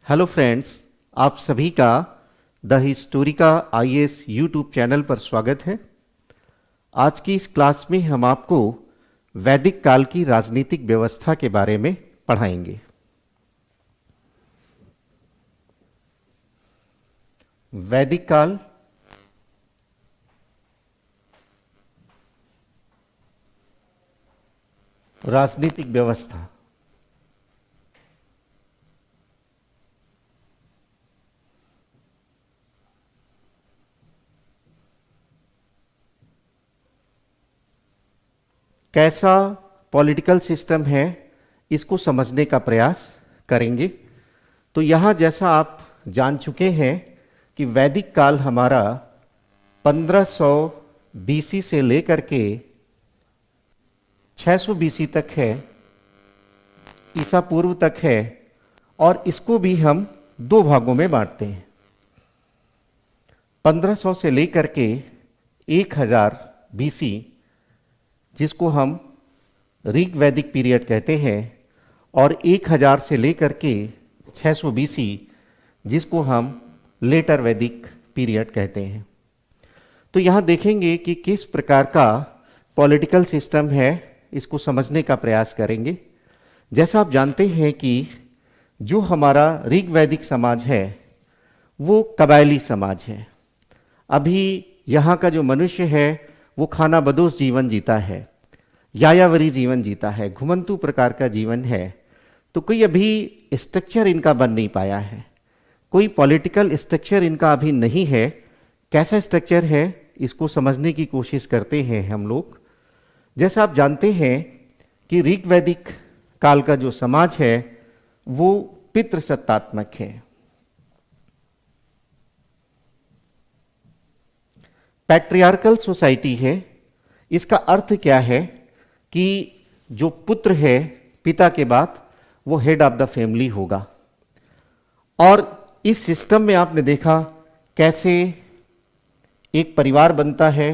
Hello friends, आप सभी का the Historica IAS YouTube channel पर स्वागत है। आज की इस क्लास में हम आपको वैदिक काल की राजनीतिक व्यवस्था के बारे में पढ़ाएंगे। वैदिक काल राजनीतिक व्यवस्था। कैसा पॉलिटिकल सिस्टम है, इसको समझने का प्रयास करेंगे। तो यहाँ जैसा आप जान चुके हैं कि वैदिक काल हमारा 1500 बीसी से लेकर के 600 बीसी तक है, ईसा पूर्व तक है, और इसको भी हम दो भागों में बांटते हैं। 1500 से लेकर के 1000 बीसी, जिसको हम ऋग वैदिक पीरियड कहते हैं, और 1000 से लेकर के 600 बीसी, जिसको हम लेटर वैदिक पीरियड कहते हैं। तो यहाँ देखेंगे कि किस प्रकार का पॉलिटिकल सिस्टम है, इसको समझने का प्रयास करेंगे। जैसा आप जानते हैं कि जो हमारा ऋग वैदिक समाज है वो कबायली समाज है। अभी यहाँ का जो मनुष्य है वो खाना बदोश जीवन जीता है, यायावरी जीवन जीता है, घुमंतु प्रकार का जीवन है। तो कोई अभी स्ट्रक्चर इनका बन नहीं पाया है, कोई पॉलिटिकल स्ट्रक्चर इनका अभी नहीं है। कैसा स्ट्रक्चर है, इसको समझने की कोशिश करते हैं हम लोग। जैसा आप जानते हैं कि ऋग वैदिक काल का जो समाज है वो पितृसत्तात्मक है। पैट्रियार्कल सोसाइटी है। इसका अर्थ क्या है कि जो पुत्र है पिता के बाद वो हेड ऑफ द फैमिली होगा। और इस सिस्टम में आपने देखा कैसे एक परिवार बनता है,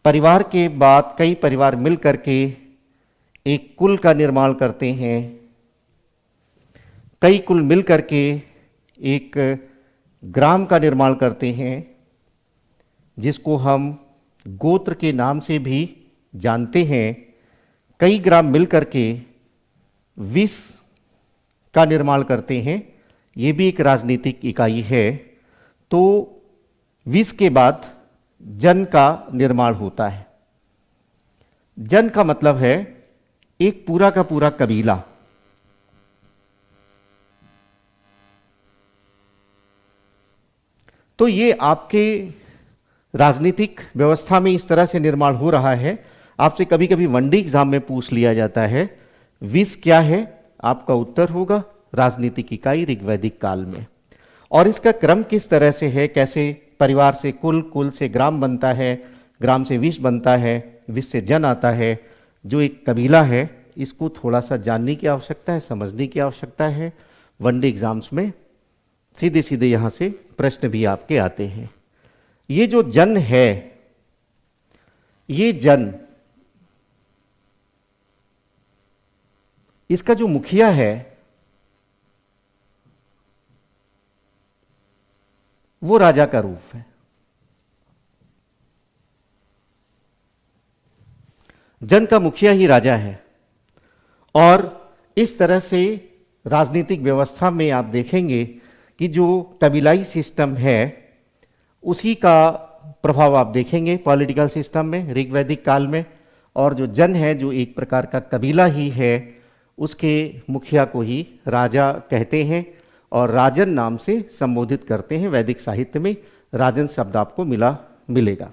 परिवार के बाद कई परिवार मिल करके एक कुल का निर्माण करते हैं, कई कुल मिल करके एक ग्राम का निर्माण करते हैं, जिसको हम गोत्र के नाम से भी जानते हैं। कई ग्राम मिल करके विष का निर्माण करते हैं, ये भी एक राजनीतिक इकाई है। तो विष के बाद जन का निर्माण होता है। जन का मतलब है एक पूरा का पूरा कबीला। तो ये आपके राजनीतिक व्यवस्था में इस तरह से निर्माण हो रहा है। आपसे कभी कभी वनडे एग्जाम में पूछ लिया जाता है विष क्या है, आपका उत्तर होगा राजनीतिक इकाई ऋग वैदिक काल में। और इसका क्रम किस तरह से है, कैसे परिवार से कुल, कुल से ग्राम बनता है, ग्राम से विष बनता है, विष से जन आता है, जो एक कबीला है। इसको थोड़ा सा जानने की आवश्यकता है, समझने की आवश्यकता है। वनडे एग्जाम्स में सीधे सीधे यहाँ से प्रश्न भी आपके आते हैं। ये जो जन है, ये जन, इसका जो मुखिया है वो राजा का रूप है। जन का मुखिया ही राजा है। और इस तरह से राजनीतिक व्यवस्था में आप देखेंगे कि जो कबीलाई सिस्टम है उसी का प्रभाव आप देखेंगे पॉलिटिकल सिस्टम में ऋग वैदिक काल में। और जो जन है, जो एक प्रकार का कबीला ही है, उसके मुखिया को ही राजा कहते हैं और राजन नाम से संबोधित करते हैं। वैदिक साहित्य में राजन शब्द आपको मिलेगा।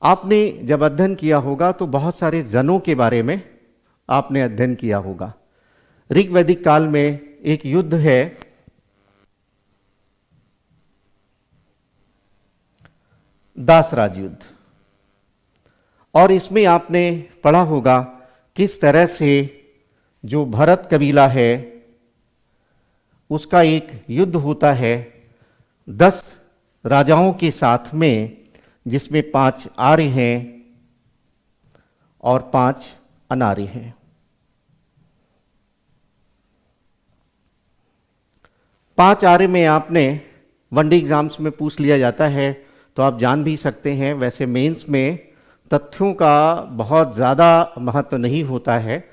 आपने जब अध्ययन किया होगा तो बहुत सारे जनों के बारे में आपने अध्ययन किया होगा। ऋग वैदिक काल में एक युद्ध है, दासराज युद्ध, और इसमें आपने पढ़ा होगा किस तरह से जो भरत कबीला है उसका एक युद्ध होता है 10 राजाओं के साथ में, जिसमें 5 आर्य हैं और 5 अनार्य हैं। 5 आर्य में आपने वनडे एग्जाम्स में पूछ लिया जाता है तो आप जान भी सकते हैं। वैसे मेंस में तथ्यों का बहुत ज़्यादा महत्व नहीं होता है,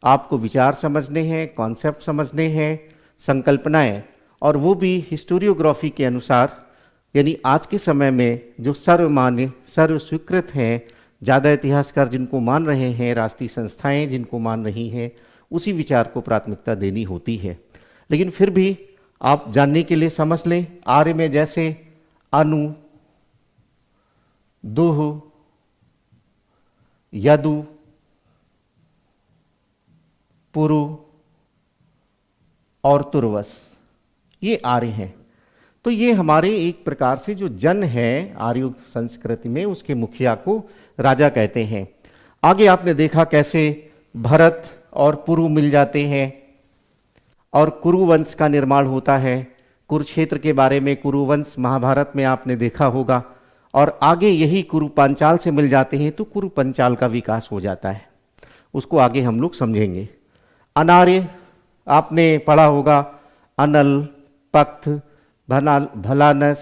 आपको विचार समझने हैं, कॉन्सेप्ट समझने हैं, संकल्पनाएं, और वो भी हिस्टोरियोग्राफी के अनुसार, यानी आज के समय में जो सर्वमान्य सर्व स्वीकृत हैं, ज़्यादा इतिहासकार जिनको मान रहे हैं, राष्ट्रीय संस्थाएं जिनको मान रही हैं, उसी विचार को प्राथमिकता देनी होती है। लेकिन फिर भी आप जानने के लिए समझ लें, आर्य में जैसे अनु, दुह, यदु, पुरु और तुर्वस, ये आर्य हैं। तो ये हमारे एक प्रकार से जो जन है आर्य संस्कृति में, उसके मुखिया को राजा कहते हैं। आगे आपने देखा कैसे भरत और पुरु मिल जाते हैं और कुरुवंश का निर्माण होता है। कुरुक्षेत्र के बारे में कुरुवंश महाभारत में आपने देखा होगा, और आगे यही कुरु पांचाल से मिल जाते हैं तो कुरु पंचाल का विकास हो जाता है। उसको आगे हम लोग समझेंगे। अनार्य आपने पढ़ा होगा, अनल, पक्त, भलानस,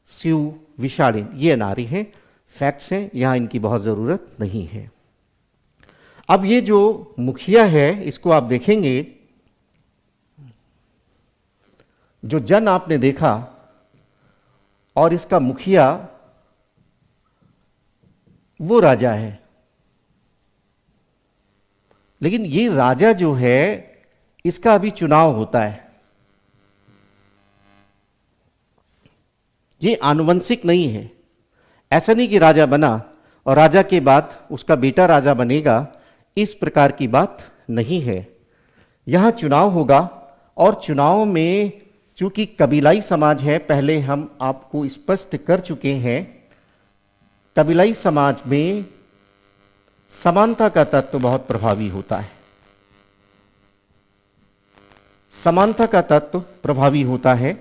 स्यू, विषाणिन, ये अनार्य हैं। फैक्ट्स हैं, यहाँ इनकी बहुत ज़रूरत नहीं है। अब ये जो मुखिया है इसको आप देखेंगे, जो जन आपने देखा और इसका मुखिया वो राजा है। लेकिन ये राजा जो है इसका अभी चुनाव होता है, ये आनुवंशिक नहीं है। ऐसा नहीं कि राजा बना और राजा के बाद उसका बेटा राजा बनेगा, इस प्रकार की बात नहीं है। यहां चुनाव होगा और चुनाव में चूंकि कबीलाई समाज है, पहले हम आपको स्पष्ट कर चुके हैं, कबीलाई समाज में समानता का तत्व बहुत प्रभावी होता है। समानता का तत्व प्रभावी होता है,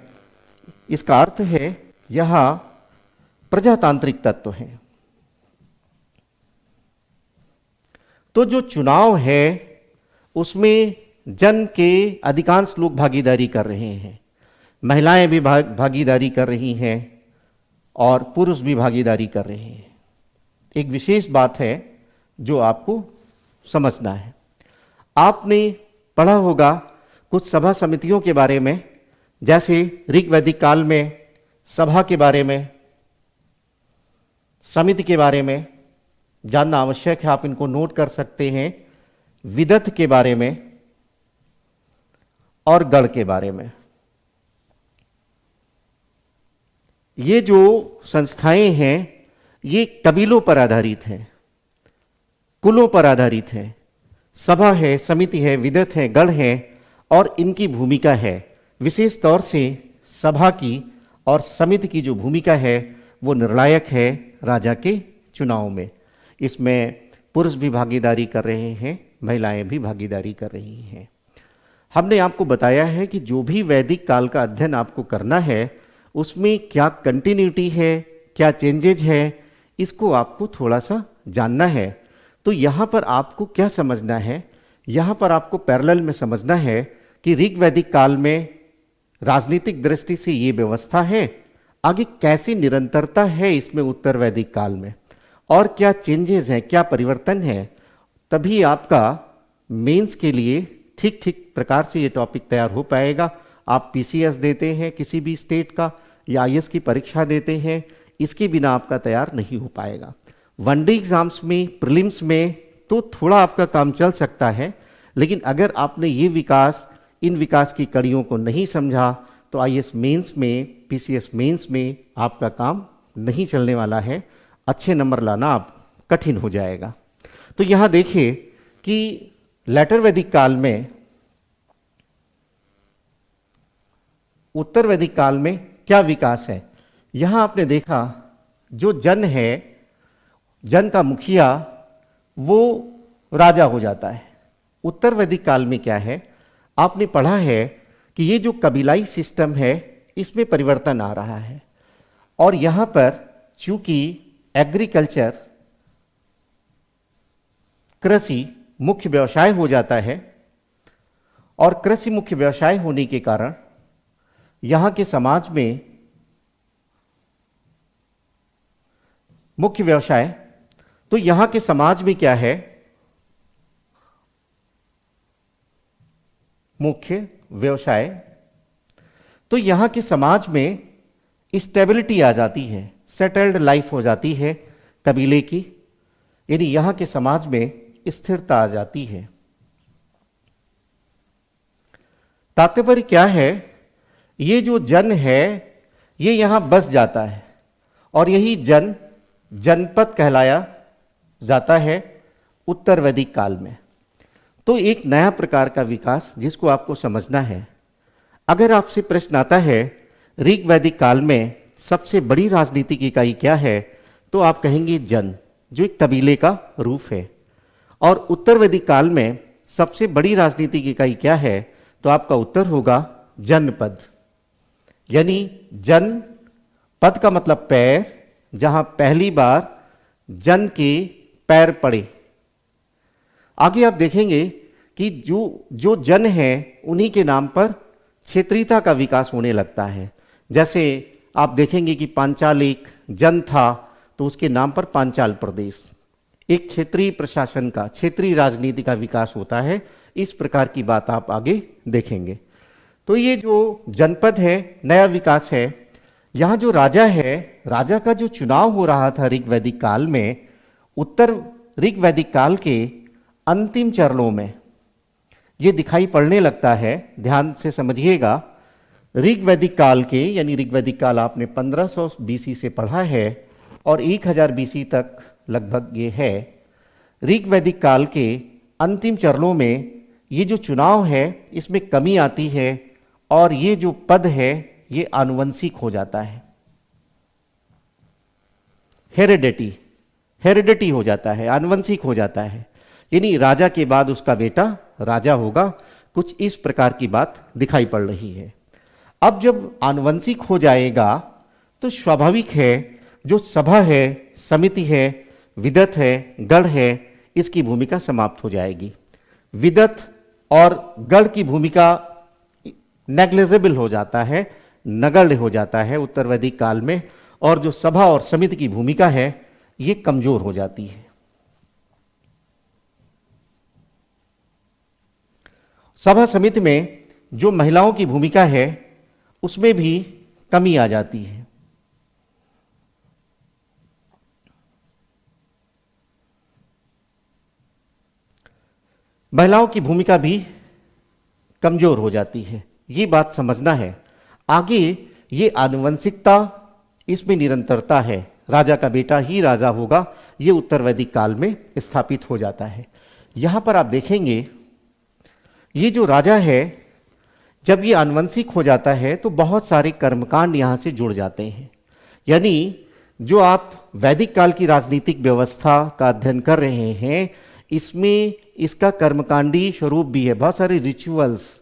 इसका अर्थ है यहां प्रजातांत्रिक तत्व है। तो जो चुनाव है उसमें जन के अधिकांश लोग भागीदारी कर रहे हैं, महिलाएं भी भागीदारी कर रही हैं और पुरुष भी भागीदारी कर रहे हैं। एक विशेष बात है जो आपको समझना है। आपने पढ़ा होगा कुछ सभा समितियों के बारे में, जैसे ऋग वैदिक काल में सभा के बारे में, समिति के बारे में जानना आवश्यक है, आप इनको नोट कर सकते हैं। विदथ के बारे में और गण के बारे में। ये जो संस्थाएं हैं ये कबीलों पर आधारित हैं, कुलों पर आधारित हैं। सभा है, समिति है, विदथ है, गण है, और इनकी भूमिका है, विशेष तौर से सभा की और समिति की जो भूमिका है वो निर्णायक है राजा के चुनाव में। इसमें पुरुष भी भागीदारी कर रहे हैं, महिलाएं भी भागीदारी कर रही हैं। हमने आपको बताया है कि जो भी वैदिक काल का अध्ययन आपको करना है उसमें क्या कंटिन्यूटी है, क्या चेंजेज है, इसको आपको थोड़ा सा जानना है। तो यहाँ पर आपको क्या समझना है, यहाँ पर आपको पैरेलल में समझना है कि ऋग वैदिक काल में राजनीतिक दृष्टि से ये व्यवस्था है, आगे कैसी निरंतरता है इसमें उत्तर वैदिक काल में, और क्या चेंजेस हैं, क्या परिवर्तन है, तभी आपका मेंस के लिए ठीक ठीक प्रकार से ये टॉपिक तैयार हो पाएगा। आप पीसीएस देते हैं किसी भी स्टेट का या आईएएस की परीक्षा देते हैं, इसके बिना आपका तैयार नहीं हो पाएगा। वनडे एग्जाम्स में, प्रीलिम्स में तो थोड़ा आपका काम चल सकता है, लेकिन अगर आपने ये इन विकास की कड़ियों को नहीं समझा तो आईएएस मेंस में, पीसीएस मेंस में आपका काम नहीं चलने वाला है। अच्छे नंबर लाना आप कठिन हो जाएगा। तो यहाँ देखिए कि लेटर वैदिक काल में, उत्तर वैदिक काल में क्या विकास है। यहाँ आपने देखा जो जन है, जन का मुखिया वो राजा हो जाता है। उत्तर वैदिक काल में क्या है, आपने पढ़ा है कि ये जो कबीलाई सिस्टम है इसमें परिवर्तन आ रहा है, और यहाँ पर चूंकि एग्रीकल्चर, कृषि मुख्य व्यवसाय हो जाता है, और कृषि मुख्य व्यवसाय होने के कारण यहां के समाज में मुख्य व्यवसाय, तो यहां के समाज में क्या है, मुख्य व्यवसाय, तो यहां के समाज में स्टेबिलिटी आ जाती है, सेटल्ड लाइफ हो जाती है कबीले की, यानी यहां के समाज में स्थिरता आ जाती है। तात्पर्य क्या है, ये जो जन है ये यहां बस जाता है और यही जन जनपद कहलाया जाता है उत्तर वैदिक काल में। तो एक नया प्रकार का विकास जिसको आपको समझना है। अगर आपसे प्रश्न आता है ऋग वैदिक काल में सबसे बड़ी राजनीतिक इकाई क्या है, तो आप कहेंगे जन, जो एक कबीले का रूप है। और उत्तर वैदिक काल में सबसे बड़ी राजनीतिक इकाई क्या है, तो आपका उत्तर होगा जनपद। यानी जन पद का मतलब पैर, जहां पहली बार जन के पैर पड़े। आगे आप देखेंगे कि जो जन है उन्हीं के नाम पर क्षेत्रीयता का विकास होने लगता है। जैसे आप देखेंगे कि पांचाल एक जन था तो उसके नाम पर पांचाल प्रदेश, एक क्षेत्रीय प्रशासन का, क्षेत्रीय राजनीति का विकास होता है। इस प्रकार की बात आप आगे देखेंगे। तो ये जो जनपद है नया विकास है। यहाँ जो राजा है, राजा का जो चुनाव हो रहा था ऋग वैदिक काल में, उत्तर ऋग वैदिक काल के अंतिम चरणों में ये दिखाई पड़ने लगता है। ध्यान से समझिएगा, ऋग वैदिक काल के, यानी ऋग वैदिक काल आपने 1500 बीसी से पढ़ा है और 1000 बीसी तक लगभग ये है। ऋग वैदिक काल के अंतिम चरणों में ये जो चुनाव है इसमें कमी आती है और ये जो पद है ये आनुवंशिक हो जाता है, हेरिडिटी हो जाता है, आनुवंशिक हो जाता है। यानी राजा के बाद उसका बेटा राजा होगा। कुछ इस प्रकार की बात दिखाई पड़ रही है। अब जब आनुवंशिक हो जाएगा तो स्वाभाविक है जो सभा है, समिति है, विदत है, गढ़ है, इसकी भूमिका समाप्त हो जाएगी। विदत और गढ़ की भूमिका नेग्लिजिबल हो जाता है, नगण्य हो जाता है उत्तर वैदिक काल में, और जो सभा और समिति की भूमिका है ये कमजोर हो जाती है। सभा समिति में जो महिलाओं की भूमिका है उसमें भी कमी आ जाती है। महिलाओं की भूमिका भी कमजोर हो जाती है, ये बात समझना है। आगे ये आनुवंशिकता, इसमें निरंतरता है, राजा का बेटा ही राजा होगा, ये उत्तर वैदिक काल में स्थापित हो जाता है। यहां पर आप देखेंगे ये जो राजा है, जब ये आनुवंशिक हो जाता है तो बहुत सारे कर्मकांड यहां से जुड़ जाते हैं। यानी जो आप वैदिक काल की राजनीतिक व्यवस्था का अध्ययन कर रहे हैं, इसमें इसका कर्मकांडी स्वरूप भी है। बहुत सारे रिचुअल्स,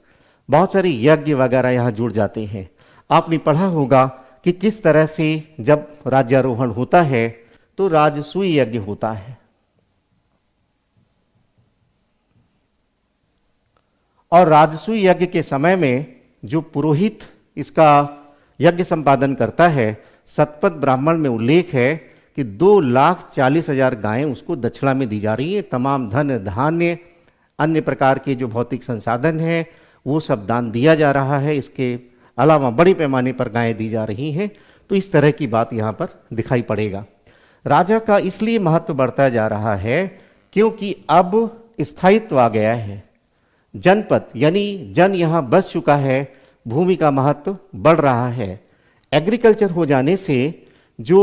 बहुत सारे यज्ञ वगैरह यहाँ जुड़ जाते हैं। आपने पढ़ा होगा कि किस तरह से जब राज्यारोहण होता है तो राजसूय यज्ञ होता है, और राजसूय यज्ञ के समय में जो पुरोहित इसका यज्ञ संपादन करता है, सतपथ ब्राह्मण में उल्लेख है कि 2,40,000 गायें उसको दक्षिणा में दी जा रही है। तमाम धन धान्य अन्य प्रकार के जो भौतिक संसाधन हैं वो सब दान दिया जा रहा है। इसके अलावा बड़े पैमाने पर गायें दी जा रही हैं। तो इस तरह की बात यहाँ पर दिखाई पड़ेगा। राजा का इसलिए महत्व बढ़ता जा रहा है क्योंकि अब स्थायित्व आ गया है। जनपद यानी जन यहाँ बस चुका है, भूमि का महत्व बढ़ रहा है। एग्रीकल्चर हो जाने से जो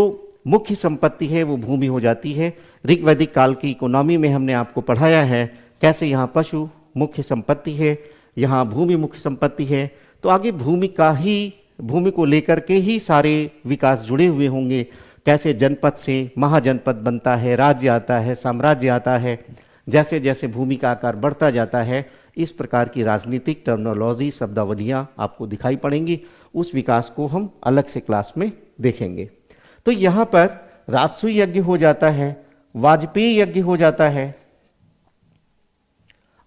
मुख्य संपत्ति है वो भूमि हो जाती है। ऋग वैदिक काल की इकोनॉमी में हमने आपको पढ़ाया है कैसे यहाँ पशु मुख्य संपत्ति है, यहाँ भूमि मुख्य संपत्ति है। तो आगे भूमि को लेकर के ही सारे विकास जुड़े हुए होंगे। कैसे जनपद से महाजनपद बनता है, राज्य आता है, साम्राज्य आता है। जैसे जैसे भूमि का आकार बढ़ता जाता है इस प्रकार की राजनीतिक टर्मिनोलॉजी, शब्दावलियाँ आपको दिखाई पड़ेंगी। उस विकास को हम अलग से क्लास में देखेंगे। तो यहाँ पर राजसूय यज्ञ हो जाता है, वाजपेयी यज्ञ हो जाता है।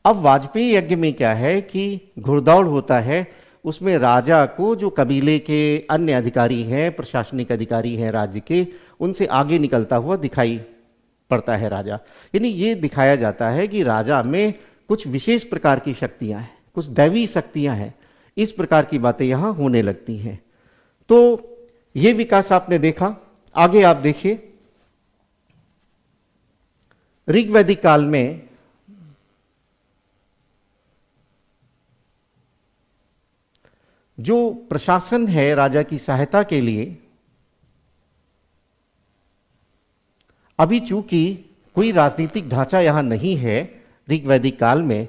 अब वाजपेयी यज्ञ में क्या है कि घुड़दौड़ होता है, उसमें राजा को जो कबीले के अन्य अधिकारी हैं, प्रशासनिक अधिकारी हैं राज्य के, उनसे आगे निकलता हुआ दिखाई पड़ता है राजा। यानी ये दिखाया जाता है कि राजा में कुछ विशेष प्रकार की शक्तियां हैं, कुछ दैवी शक्तियां हैं, इस प्रकार की बातें यहां होने लगती हैं। तो ये विकास आपने देखा। आगे आप देखिए, ऋग्वैदिक काल में जो प्रशासन है राजा की सहायता के लिए, अभी चूंकि कोई राजनीतिक ढांचा यहां नहीं है, ऋग्वैदिक काल में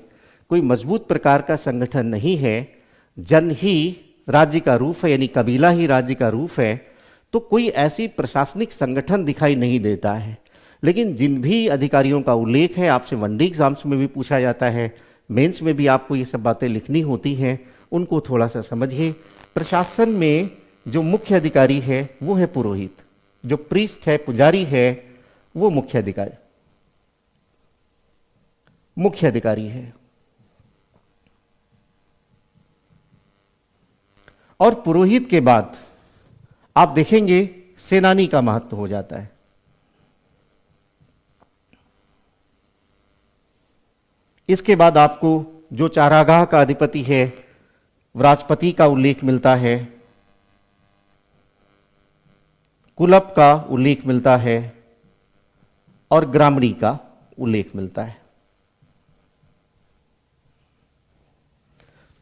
कोई मजबूत प्रकार का संगठन नहीं है, जन ही राज्य का रूप है, यानी कबीला ही राज्य का रूप है, तो कोई ऐसी प्रशासनिक संगठन दिखाई नहीं देता है। लेकिन जिन भी अधिकारियों का उल्लेख है, आपसे वनडे एग्जाम्स में भी पूछा जाता है, मेंस में भी आपको ये सब बातें लिखनी होती हैं, उनको थोड़ा सा समझिए। प्रशासन में जो मुख्य अधिकारी है वो है पुरोहित, जो प्रीस्ट है, पुजारी है, वो मुख्य अधिकारी है। और पुरोहित के बाद आप देखेंगे सेनानी का महत्व हो जाता है। इसके बाद आपको जो चारागाह का अधिपति है, व्राजपति का उल्लेख मिलता है, कुलप का उल्लेख मिलता है और ग्रामणी का उल्लेख मिलता है।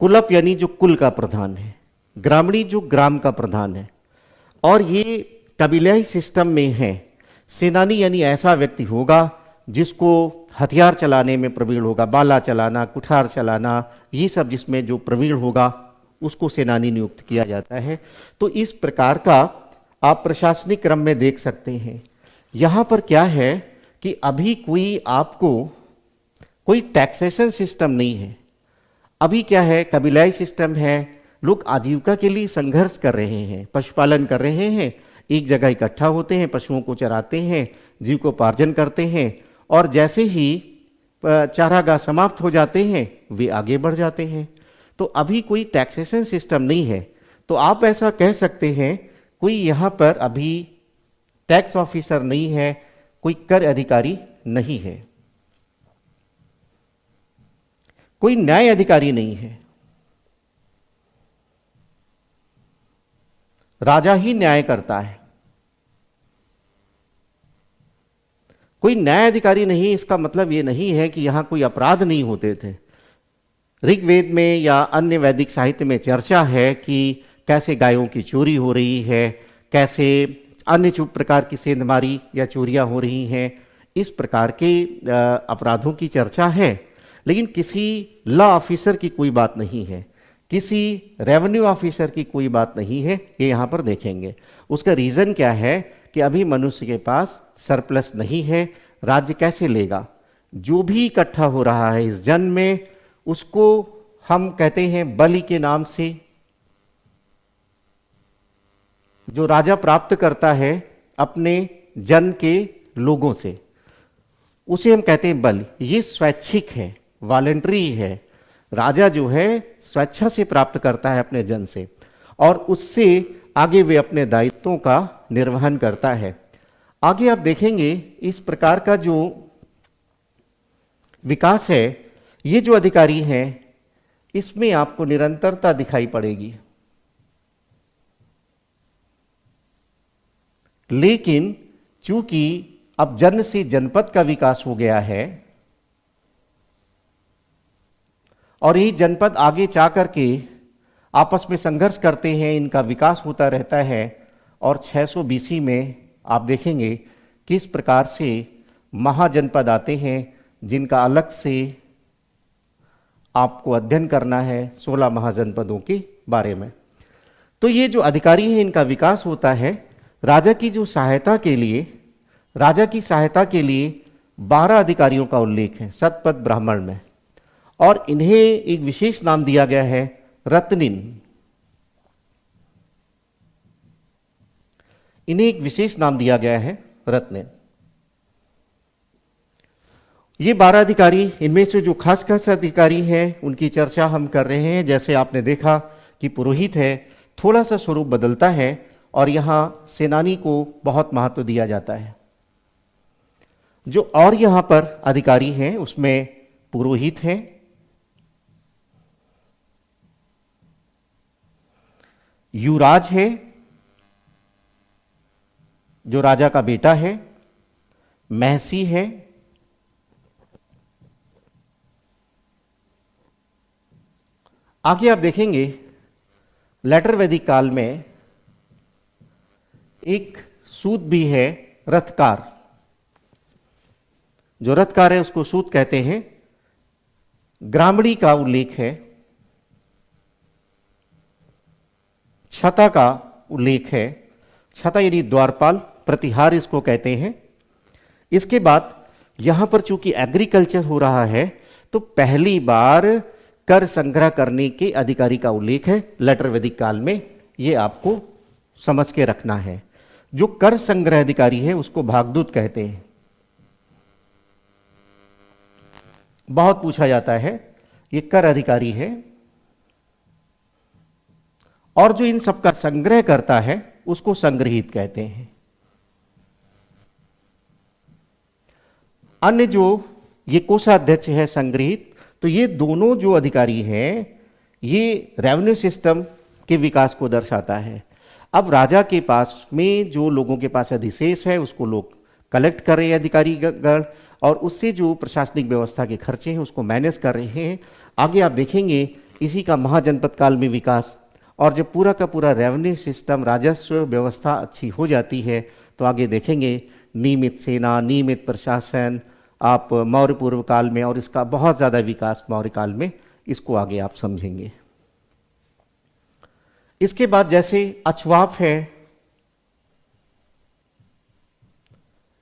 कुलप यानी जो कुल का प्रधान है, ग्रामणी जो ग्राम का प्रधान है। और ये कबीलाई सिस्टम में है। सेनानी यानी ऐसा व्यक्ति होगा जिसको हथियार चलाने में प्रवीण होगा, बाला चलाना, कुठार चलाना, ये सब जिसमें जो प्रवीण होगा उसको सेनानी नियुक्त किया जाता है। तो इस प्रकार का आप प्रशासनिक क्रम में देख सकते हैं। यहाँ पर क्या है कि अभी कोई टैक्सेशन सिस्टम नहीं है। अभी क्या है, कबीलाई सिस्टम है, लोग आजीविका के लिए संघर्ष कर रहे हैं, पशुपालन कर रहे हैं, एक जगह इकट्ठा होते हैं, पशुओं को चराते हैं, जीविकोपार्जन करते हैं, और जैसे ही चारागाह समाप्त हो जाते हैं वे आगे बढ़ जाते हैं। तो अभी कोई टैक्सेशन सिस्टम नहीं है। तो आप ऐसा कह सकते हैं कोई यहाँ पर अभी टैक्स ऑफिसर नहीं है, कोई कर अधिकारी नहीं है, कोई न्याय अधिकारी नहीं है। राजा ही न्याय करता है, कोई न्याय अधिकारी नहीं। इसका मतलब ये नहीं है कि यहां कोई अपराध नहीं होते थे। ऋग्वेद में या अन्य वैदिक साहित्य में चर्चा है कि कैसे गायों की चोरी हो रही है, कैसे अन्य प्रकार की सेंधमारी या चोरियां हो रही हैं, इस प्रकार के अपराधों की चर्चा है। लेकिन किसी लॉ ऑफिसर की कोई बात नहीं है, किसी रेवेन्यू ऑफिसर की कोई बात नहीं है, ये यहाँ पर देखेंगे। उसका रीज़न क्या है कि अभी मनुष्य के पास सरप्लस नहीं है, राज्य कैसे लेगा। जो भी इकट्ठा हो रहा है इस जन में, उसको हम कहते हैं बलि के नाम से। जो राजा प्राप्त करता है अपने जन के लोगों से, उसे हम कहते हैं बलि। ये स्वैच्छिक है, वॉलंटरी है। राजा जो है स्वेच्छा से प्राप्त करता है अपने जन से, और उससे आगे वे अपने दायित्वों का निर्वहन करता है। आगे आप देखेंगे इस प्रकार का जो विकास है, ये जो अधिकारी हैं, इसमें आपको निरंतरता दिखाई पड़ेगी। लेकिन चूंकि अब जन से जनपद का विकास हो गया है और ये जनपद आगे जा करके आपस में संघर्ष करते हैं, इनका विकास होता रहता है। और 600 BC में आप देखेंगे किस प्रकार से महाजनपद आते हैं, जिनका अलग से आपको अध्ययन करना है 16 महाजनपदों के बारे में। तो ये जो अधिकारी हैं, इनका विकास होता है। राजा की सहायता के लिए 12 अधिकारियों का उल्लेख है शतपथ ब्राह्मण में, और इन्हें एक विशेष नाम दिया गया है रत्निन। इन्हें एक विशेष नाम दिया गया है रत्निन। ये 12 अधिकारी, इनमें से जो खास खास अधिकारी हैं उनकी चर्चा हम कर रहे हैं। जैसे आपने देखा कि पुरोहित है, थोड़ा सा स्वरूप बदलता है और यहाँ सेनानी को बहुत महत्व दिया जाता है। जो और यहाँ पर अधिकारी हैं उसमें पुरोहित है, युवराज है जो राजा का बेटा है, महसी है, आगे आप देखेंगे लेटर वैदिक काल में एक सूत भी है, रथकार। जो रथकार है उसको सूत कहते हैं। ग्रामणी का उल्लेख है, छता का उल्लेख है। छता यानी द्वारपाल, प्रतिहार इसको कहते हैं। इसके बाद यहां पर चूंकि एग्रीकल्चर हो रहा है तो पहली बार कर संग्रह करने के अधिकारी का उल्लेख है लेटर वैदिक काल में। ये आपको समझ के रखना है। जो कर संग्रह अधिकारी है उसको भागदूत कहते हैं। बहुत पूछा जाता है, ये कर अधिकारी है। और जो इन सब का संग्रह करता है उसको संग्रहित कहते हैं। अन्य जो ये कोषाध्यक्ष है संग्रहित, तो ये दोनों जो अधिकारी हैं ये रेवेन्यू सिस्टम के विकास को दर्शाता है। अब राजा के पास में जो लोगों के पास अधिशेष है उसको लोग कलेक्ट कर रहे हैं अधिकारी गण, और उससे जो प्रशासनिक व्यवस्था के खर्चे हैं उसको मैनेज कर रहे हैं। आगे आप देखेंगे इसी का महाजनपद काल में विकास, और जब पूरा का पूरा रेवेन्यू सिस्टम राजस्व व्यवस्था अच्छी हो जाती है तो आगे देखेंगे नियमित सेना, नियमित प्रशासन आप मौर्य पूर्व काल में, और इसका बहुत ज़्यादा विकास मौर्य काल में, इसको आगे आप समझेंगे। इसके बाद जैसे अचवाफ है,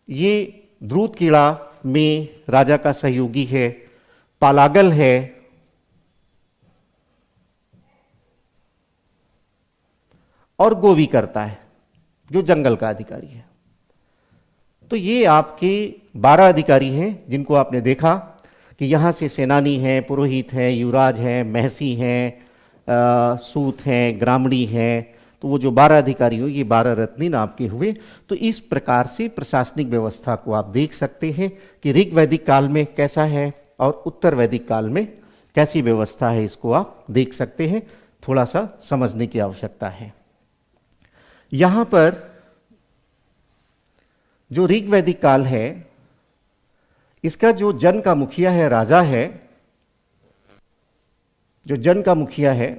ये द्रुत कीड़ा में राजा का सहयोगी है। पालागल है, और गोवी करता है जो जंगल का अधिकारी है। तो ये आपके 12 अधिकारी हैं जिनको आपने देखा कि यहाँ से सेनानी हैं, पुरोहित हैं, युवराज हैं, महसी हैं, सूत हैं, ग्रामणी हैं। तो वो जो 12 अधिकारी हो ये 12 रत्नीन आपके हुए। तो इस प्रकार से प्रशासनिक व्यवस्था को आप देख सकते हैं कि ऋग वैदिक काल में कैसा है और उत्तर वैदिक काल में कैसी व्यवस्था है, इसको आप देख सकते हैं। थोड़ा सा समझने की आवश्यकता है। यहाँ पर जो ऋग वैदिक काल है इसका जो जन का मुखिया है राजा है, जो जन का मुखिया है,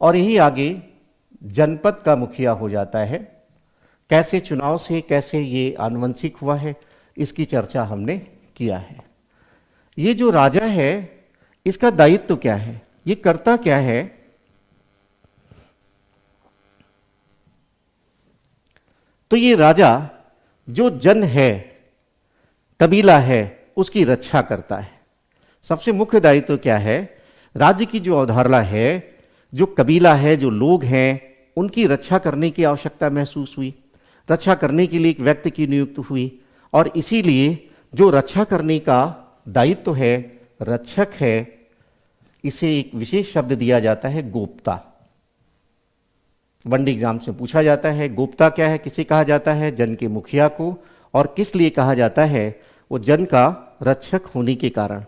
और यही आगे जनपद का मुखिया हो जाता है। कैसे चुनाव से कैसे ये आनुवंशिक हुआ है इसकी चर्चा हमने किया है। ये जो राजा है इसका दायित्व क्या है, ये करता क्या है? तो ये राजा जो जन है, कबीला है, उसकी रक्षा करता है। सबसे मुख्य दायित्व क्या है? राज्य की जो अवधारणा है, जो कबीला है, जो लोग हैं, उनकी रक्षा करने की आवश्यकता महसूस हुई। रक्षा करने के लिए एक व्यक्ति की नियुक्ति हुई, और इसीलिए जो रक्षा करने का दायित्व है, रक्षक है, इसे एक विशेष शब्द दिया जाता है गोप्ता। वनडे एग्जाम से पूछा जाता है गोप्ता क्या है, किसे कहा जाता है? जन के मुखिया को। और किस लिए कहा जाता है? वो जन का रक्षक होने के कारण।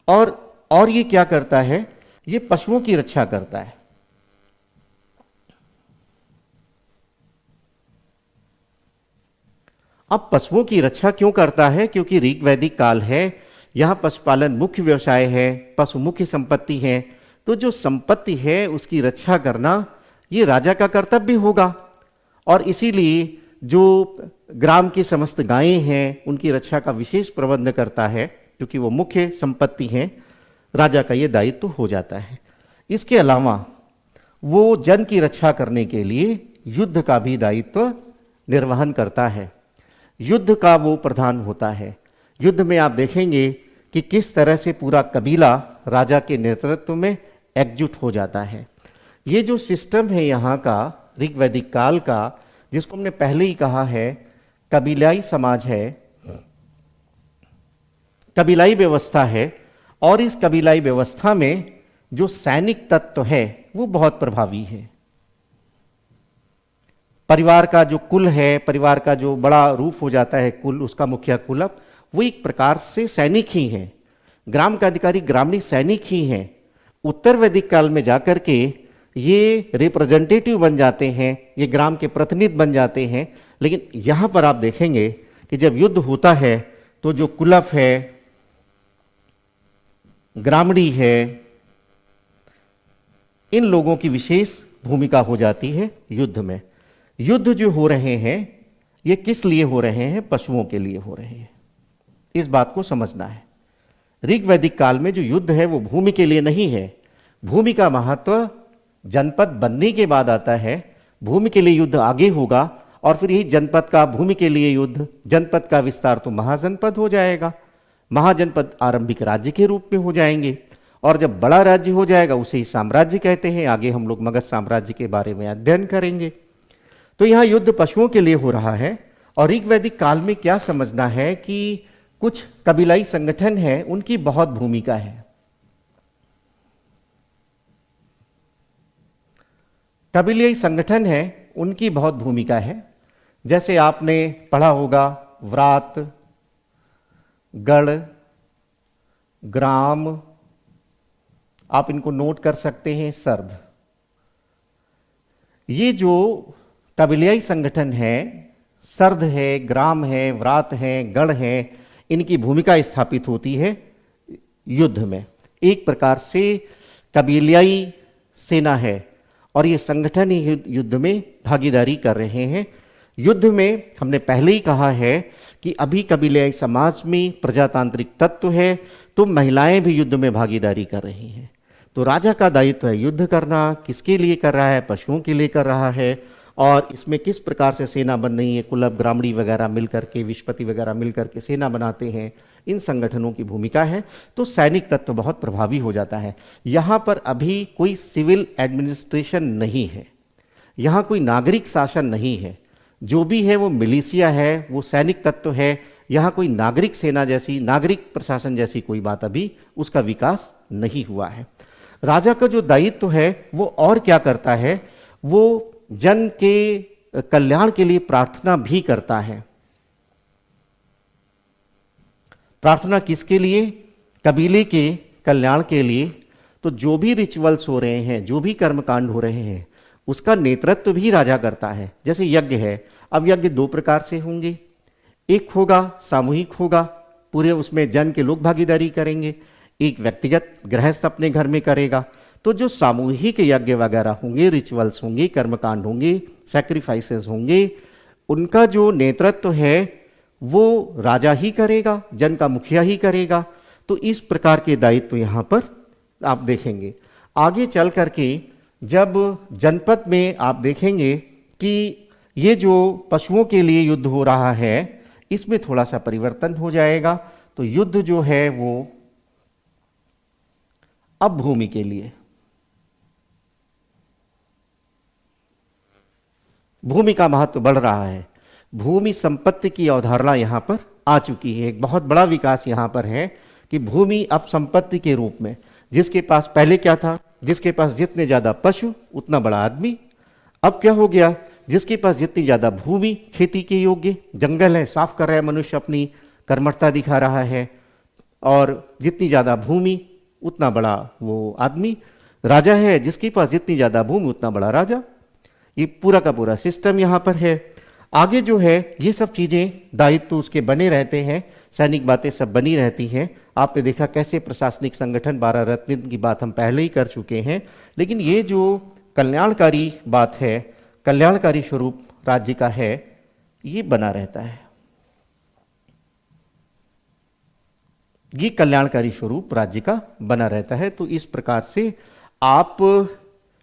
और ये क्या करता है? ये पशुओं की रक्षा करता है। अब पशुओं की रक्षा क्यों करता है? क्योंकि ऋग वैदिक काल है, यहां पशुपालन मुख्य व्यवसाय है, पशु मुख्य संपत्ति है। तो जो संपत्ति है उसकी रक्षा करना ये राजा का कर्तव्य होगा, और इसीलिए जो ग्राम की समस्त गायें हैं उनकी रक्षा का विशेष प्रबंध करता है, क्योंकि वो मुख्य संपत्ति हैं। राजा का ये दायित्व हो जाता है। इसके अलावा वो जन की रक्षा करने के लिए युद्ध का भी दायित्व निर्वहन करता है। युद्ध का वो प्रधान होता है। युद्ध में आप देखेंगे कि किस तरह से पूरा कबीला राजा के नेतृत्व में एकजुट हो जाता है। ये जो सिस्टम है यहाँ का ऋग वैदिक काल का, जिसको हमने पहले ही कहा है कबीलाई समाज है, कबीलाई व्यवस्था है, और इस कबीलाई व्यवस्था में जो सैनिक तत्व है वो बहुत प्रभावी है। परिवार का जो कुल है, परिवार का जो बड़ा रूप हो जाता है कुल, उसका मुखिया कुलप, वो एक प्रकार से सैनिक ही है। ग्राम का अधिकारी ग्रामीण सैनिक ही हैं। उत्तर वैदिक काल में जाकर के ये रिप्रेजेंटेटिव बन जाते हैं, ये ग्राम के प्रतिनिधि बन जाते हैं। लेकिन यहाँ पर आप देखेंगे कि जब युद्ध होता है तो जो कुलप है, ग्रामणी है, इन लोगों की विशेष भूमिका हो जाती है युद्ध में। युद्ध जो हो रहे हैं ये किस लिए हो रहे हैं? पशुओं के लिए हो रहे हैं। इस बात को समझना है। ऋग वैदिक काल में जो युद्ध है वो भूमि के लिए नहीं है। भूमि का महत्व जनपद बनने के बाद आता है। भूमि के लिए युद्ध आगे होगा और फिर यही जनपद का भूमि के लिए युद्ध, जनपद का विस्तार तो महाजनपद हो जाएगा। महाजनपद आरंभिक राज्य के रूप में हो जाएंगे और जब बड़ा राज्य हो जाएगा उसे ही साम्राज्य कहते हैं। आगे हम लोग मगध साम्राज्य के बारे में अध्ययन करेंगे। तो यहाँ युद्ध पशुओं के लिए हो रहा है। और ऋग वैदिक काल में क्या समझना है कि कुछ कबीलाई संगठन है, उनकी बहुत भूमिका है। कबीलाई संगठन है, उनकी बहुत भूमिका है। जैसे आपने पढ़ा होगा व्रात, गढ़, ग्राम, आप इनको नोट कर सकते हैं, सर्द। ये जो कबीलाई संगठन है, सर्द है, ग्राम है, व्रात है, गढ़ है, इनकी भूमिका स्थापित होती है युद्ध में। एक प्रकार से कबीलाई सेना है और ये संगठन ही युद्ध में भागीदारी कर रहे हैं। युद्ध में हमने पहले ही कहा है कि अभी कबीलाई समाज में प्रजातांत्रिक तत्व है, तो महिलाएं भी युद्ध में भागीदारी कर रही हैं। तो राजा का दायित्व है युद्ध करना। किसके लिए कर रहा है? पशुओं के लिए कर रहा है। और इसमें किस प्रकार से सेना बन रही है? कुलप, ग्रामणी वगैरह मिलकर के, विष्पति वगैरह मिलकर के सेना बनाते हैं। इन संगठनों की भूमिका है। तो सैनिक तत्व बहुत प्रभावी हो जाता है। यहाँ पर अभी कोई सिविल एडमिनिस्ट्रेशन नहीं है, यहाँ कोई नागरिक शासन नहीं है। जो भी है वो मिलिशिया है, वो सैनिक तत्व है। यहाँ कोई नागरिक सेना जैसी, नागरिक प्रशासन जैसी कोई बात अभी उसका विकास नहीं हुआ है। राजा का जो दायित्व है वो और क्या करता है? वो जन के कल्याण के लिए प्रार्थना भी करता है। प्रार्थना किसके लिए? कबीले के कल्याण के लिए। तो जो भी रिचुअल्स हो रहे हैं, जो भी कर्मकांड हो रहे हैं, उसका नेतृत्व भी राजा करता है। जैसे यज्ञ है, अब यज्ञ दो प्रकार से होंगे। एक होगा सामूहिक होगा, पूरे उसमें जन के लोग भागीदारी करेंगे। एक व्यक्तिगत गृहस्थ अपने घर में करेगा। तो जो सामूहिक यज्ञ वगैरह होंगे, रिचुअल्स होंगे, कर्मकांड होंगे, सैक्रिफाइसेस होंगे, उनका जो नेतृत्व है वो राजा ही करेगा, जन का मुखिया ही करेगा। तो इस प्रकार के दायित्व यहाँ पर आप देखेंगे। आगे चल करके जब जनपद में आप देखेंगे कि ये जो पशुओं के लिए युद्ध हो रहा है, इसमें थोड़ा सा परिवर्तन हो जाएगा। तो युद्ध जो है वो अब भूमि के लिए, भूमि का महत्व बढ़ रहा है। भूमि संपत्ति की अवधारणा यहाँ पर आ चुकी है। एक बहुत बड़ा विकास यहाँ पर है कि भूमि अब संपत्ति के रूप में, जिसके पास पहले क्या था? जिसके पास जितने ज़्यादा पशु उतना बड़ा आदमी। अब क्या हो गया? जिसके पास जितनी ज़्यादा भूमि खेती के योग्य, जंगल है, साफ कर रहा है मनुष्य, अपनी कर्मठता दिखा रहा है, और जितनी ज़्यादा भूमि उतना बड़ा वो आदमी। राजा है, जिसके पास जितनी ज़्यादा भूमि उतना बड़ा राजा। ये पूरा का पूरा सिस्टम यहाँ पर है। आगे जो है ये सब चीज़ें दायित्व उसके बने रहते हैं, सैनिक बातें सब बनी रहती हैं। आपने देखा कैसे प्रशासनिक संगठन 12 रत्न की बात हम पहले ही कर चुके हैं। लेकिन ये जो कल्याणकारी बात है, कल्याणकारी स्वरूप राज्य का है, ये बना रहता है। ये कल्याणकारी स्वरूप राज्य का बना रहता है। तो इस प्रकार से आप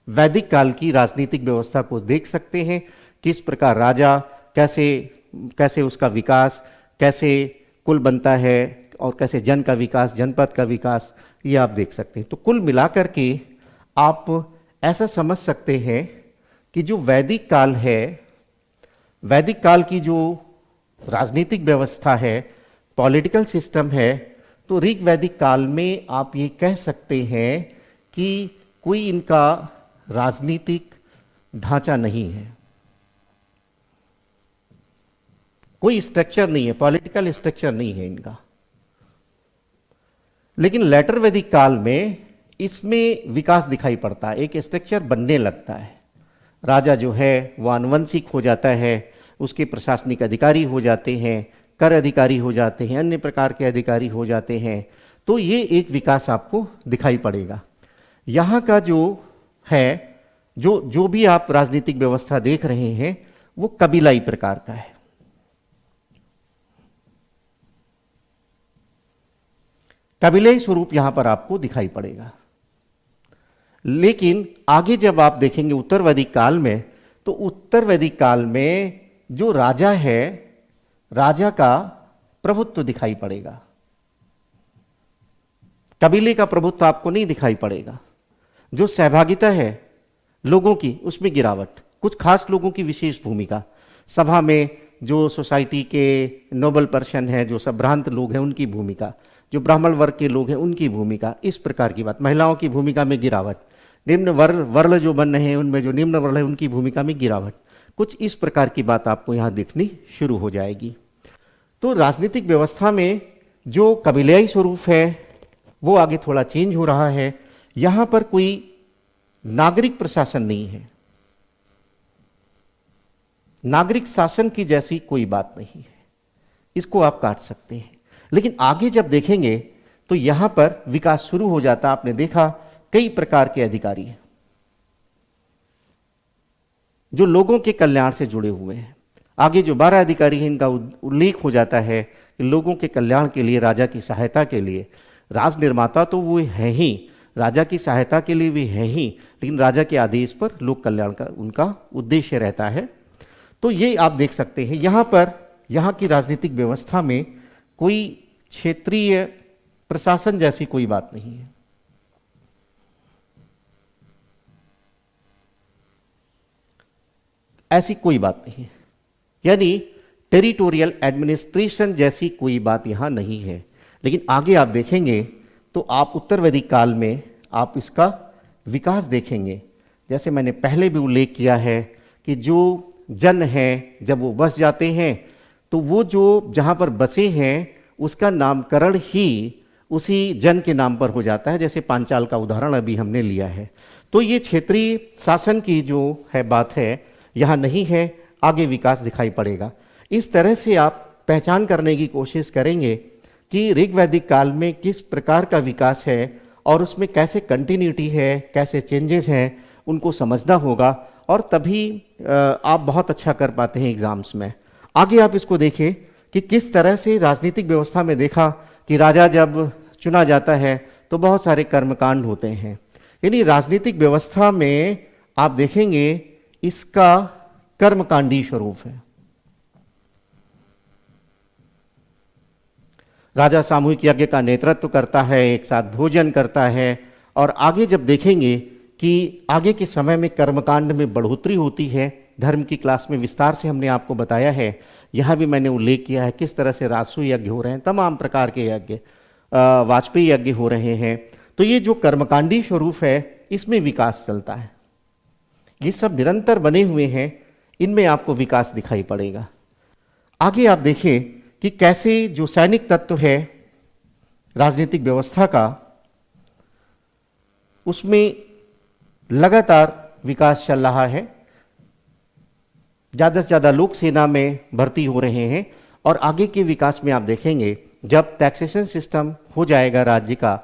वैदिक काल की राजनीतिक व्यवस्था को देख सकते हैं। किस प्रकार राजा कैसे उसका विकास, कैसे कुल बनता है, और कैसे जन का विकास, जनपद का विकास, ये आप देख सकते हैं। तो कुल मिलाकर के आप ऐसा समझ सकते हैं कि जो वैदिक काल है, वैदिक काल की जो राजनीतिक व्यवस्था है, पॉलिटिकल सिस्टम है, तो ऋग वैदिक काल में आप ये कह सकते हैं कि कोई इनका राजनीतिक ढांचा नहीं है, कोई स्ट्रक्चर नहीं है, पॉलिटिकल स्ट्रक्चर नहीं है इनका। लेकिन लेटर वैदिक काल में इसमें विकास दिखाई पड़ता है, एक स्ट्रक्चर बनने लगता है। राजा जो है वो आनुवंशिक हो जाता है, उसके प्रशासनिक अधिकारी हो जाते हैं, कर अधिकारी हो जाते हैं, अन्य प्रकार के अधिकारी हो जाते हैं। तो ये एक विकास आपको दिखाई पड़ेगा। यहाँ का जो है, जो भी आप राजनीतिक व्यवस्था देख रहे हैं वो कबीलाई प्रकार का है। कबीलाई स्वरूप यहां पर आपको दिखाई पड़ेगा। लेकिन आगे जब आप देखेंगे उत्तर वैदिक काल में, तो उत्तर वैदिक काल में जो राजा है, राजा का प्रभुत्व दिखाई पड़ेगा, कबीले का प्रभुत्व आपको नहीं दिखाई पड़ेगा। जो सहभागिता है लोगों की, उसमें गिरावट, कुछ खास लोगों की विशेष भूमिका, सभा में जो सोसाइटी के नोबल पर्सन है, जो संभ्रांत लोग हैं उनकी भूमिका, जो ब्राह्मण वर्ग के लोग हैं उनकी भूमिका, इस प्रकार की बात। महिलाओं की भूमिका में गिरावट, निम्न वर्ण जो बन रहे हैं उनमें जो निम्न वर्ण है उनकी भूमिका में गिरावट, कुछ इस प्रकार की बात आपको यहाँ दिखनी शुरू हो जाएगी। तो राजनीतिक व्यवस्था में जो कबीलाई स्वरूप है वो आगे थोड़ा चेंज हो रहा है। यहाँ पर कोई नागरिक प्रशासन नहीं है, नागरिक शासन की जैसी कोई बात नहीं है, इसको आप काट सकते हैं। लेकिन आगे जब देखेंगे तो यहां पर विकास शुरू हो जाता। आपने देखा कई प्रकार के अधिकारी हैं जो लोगों के कल्याण से जुड़े हुए हैं। आगे जो 12 अधिकारी हैं इनका उल्लेख हो जाता है कि लोगों के कल्याण के लिए, राजा की सहायता के लिए। राज निर्माता तो वो है ही, राजा की सहायता के लिए भी है ही, लेकिन राजा के आदेश पर लोक कल्याण का उनका उद्देश्य रहता है। तो ये आप देख सकते हैं यहाँ पर, यहाँ की राजनीतिक व्यवस्था में कोई क्षेत्रीय प्रशासन जैसी कोई बात नहीं है। ऐसी कोई बात नहीं है, यानी टेरिटोरियल एडमिनिस्ट्रेशन जैसी कोई बात यहां नहीं है। लेकिन आगे आप देखेंगे तो आप उत्तर वैदिक काल में आप इसका विकास देखेंगे। जैसे मैंने पहले भी उल्लेख किया है कि जो जन हैं जब वो बस जाते हैं तो वो जो जहाँ पर बसे हैं उसका नामकरण ही उसी जन के नाम पर हो जाता है। जैसे पांचाल का उदाहरण अभी हमने लिया है। तो ये क्षेत्रीय शासन की जो है बात है यहाँ नहीं है, आगे विकास दिखाई पड़ेगा। इस तरह से आप पहचान करने की कोशिश करेंगे कि ऋग्वैदिक काल में किस प्रकार का विकास है और उसमें कैसे कंटिन्यूटी है, कैसे चेंजेस हैं, उनको समझना होगा और तभी आप बहुत अच्छा कर पाते हैं एग्जाम्स में। आगे आप इसको देखें कि किस तरह से राजनीतिक व्यवस्था में देखा कि राजा जब चुना जाता है तो बहुत सारे कर्मकांड होते हैं। यानी राजनीतिक व्यवस्था में आप देखेंगे इसका कर्मकांडी स्वरूप है। राजा सामूहिक यज्ञ का नेतृत्व करता है, एक साथ भोजन करता है और आगे जब देखेंगे कि आगे के समय में कर्मकांड में बढ़ोतरी होती है। धर्म की क्लास में विस्तार से हमने आपको बताया है, यहाँ भी मैंने उल्लेख किया है किस तरह से राजसूय यज्ञ हो रहे हैं, तमाम प्रकार के यज्ञ, वाजपेयी यज्ञ हो रहे हैं। तो ये जो कर्मकांडी स्वरूप है इसमें विकास चलता है। ये सब निरंतर बने हुए हैं, इनमें आपको विकास दिखाई पड़ेगा। आगे आप देखें कि कैसे जो सैनिक तत्व है राजनीतिक व्यवस्था का, उसमें लगातार विकास चल रहा है। ज़्यादा से ज़्यादा लोग सेना में भर्ती हो रहे हैं और आगे के विकास में आप देखेंगे जब टैक्सेशन सिस्टम हो जाएगा राज्य का,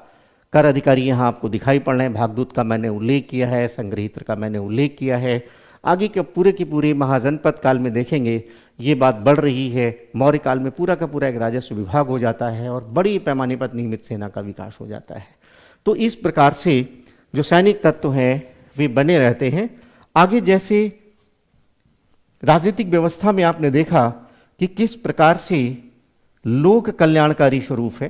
कर अधिकारी यहाँ आपको दिखाई पड़ रहे हैं। भागदूत का मैंने उल्लेख किया है, संग्रहित्र का मैंने उल्लेख किया है। आगे के पूरे महाजनपद काल में देखेंगे ये बात बढ़ रही है। मौर्य काल में पूरा का पूरा एक राजस्व विभाग हो जाता है और बड़ी पैमाने पर नियमित सेना का विकास हो जाता है। तो इस प्रकार से जो सैनिक तत्व हैं वे बने रहते हैं। आगे जैसे राजनीतिक व्यवस्था में आपने देखा कि किस प्रकार से लोक कल्याणकारी स्वरूप है,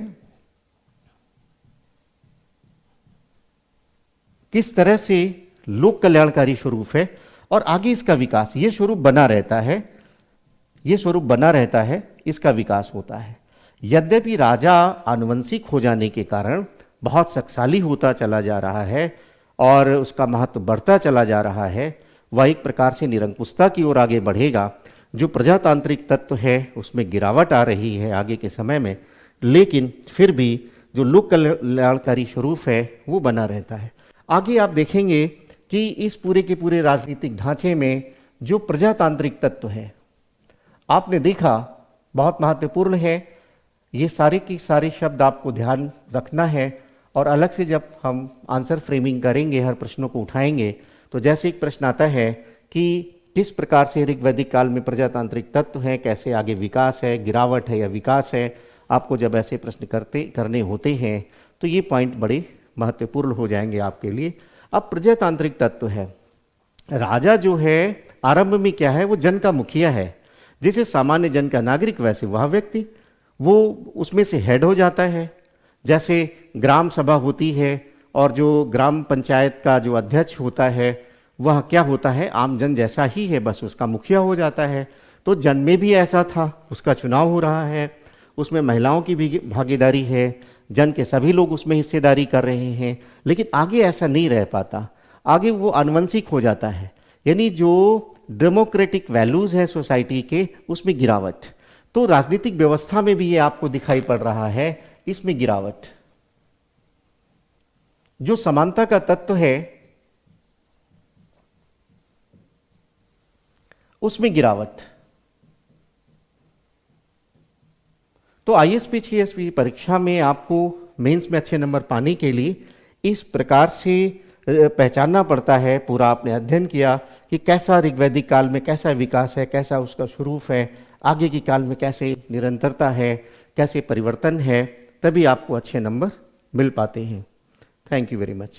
किस तरह से लोक कल्याणकारी स्वरूप है और आगे इसका विकास, ये स्वरूप बना रहता है, ये स्वरूप बना रहता है, इसका विकास होता है। यद्यपि राजा आनुवंशिक हो जाने के कारण बहुत शक्तिशाली होता चला जा रहा है और उसका महत्व बढ़ता चला जा रहा है, वह एक प्रकार से निरंकुशता की ओर आगे बढ़ेगा। जो प्रजातांत्रिक तत्व है उसमें गिरावट आ रही है आगे के समय में, लेकिन फिर भी जो लोक कल्याणकारी स्वरूप है वो बना रहता है। आगे आप देखेंगे कि इस पूरे के पूरे राजनीतिक ढांचे में जो प्रजातांत्रिक तत्व है, आपने देखा बहुत महत्वपूर्ण है। ये सारे के सारे शब्द आपको ध्यान रखना है और अलग से जब हम आंसर फ्रेमिंग करेंगे, हर प्रश्नों को उठाएंगे, तो जैसे एक प्रश्न आता है कि किस प्रकार से ऋग वैदिक काल में प्रजातांत्रिक तत्व हैं, कैसे आगे विकास है, गिरावट है या विकास है, आपको जब ऐसे प्रश्न करने होते हैं तो ये पॉइंट बड़े महत्वपूर्ण हो जाएंगे आपके लिए। अब प्रजातांत्रिक तत्व है, राजा जो है आरंभ में क्या है, वो जन का मुखिया है। जैसे सामान्य जन का नागरिक, वैसे वह व्यक्ति वो उसमें से हेड हो जाता है। जैसे ग्राम सभा होती है और जो ग्राम पंचायत का जो अध्यक्ष होता है वह क्या होता है, आम जन जैसा ही है, बस उसका मुखिया हो जाता है। तो जन में भी ऐसा था, उसका चुनाव हो रहा है, उसमें महिलाओं की भी भागीदारी है, जन के सभी लोग उसमें हिस्सेदारी कर रहे हैं। लेकिन आगे ऐसा नहीं रह पाता, आगे वो आनुवंशिक हो जाता है, यानी जो डेमोक्रेटिक वैल्यूज़ है सोसाइटी के उसमें गिरावट। तो राजनीतिक व्यवस्था में भी ये आपको दिखाई पड़ रहा है, इसमें गिरावट। जो समानता का तत्व है उसमें गिरावट। तो आईएसपी 6 परीक्षा में आपको मेंस में अच्छे नंबर पाने के लिए इस प्रकार से पहचानना पड़ता है। पूरा आपने अध्ययन किया कि कैसा ऋग्वैदिक काल में कैसा विकास है, कैसा उसका स्वरूप है, आगे के काल में कैसे निरंतरता है, कैसे परिवर्तन है, तभी आपको अच्छे नंबर मिल पाते हैं। Thank you very much.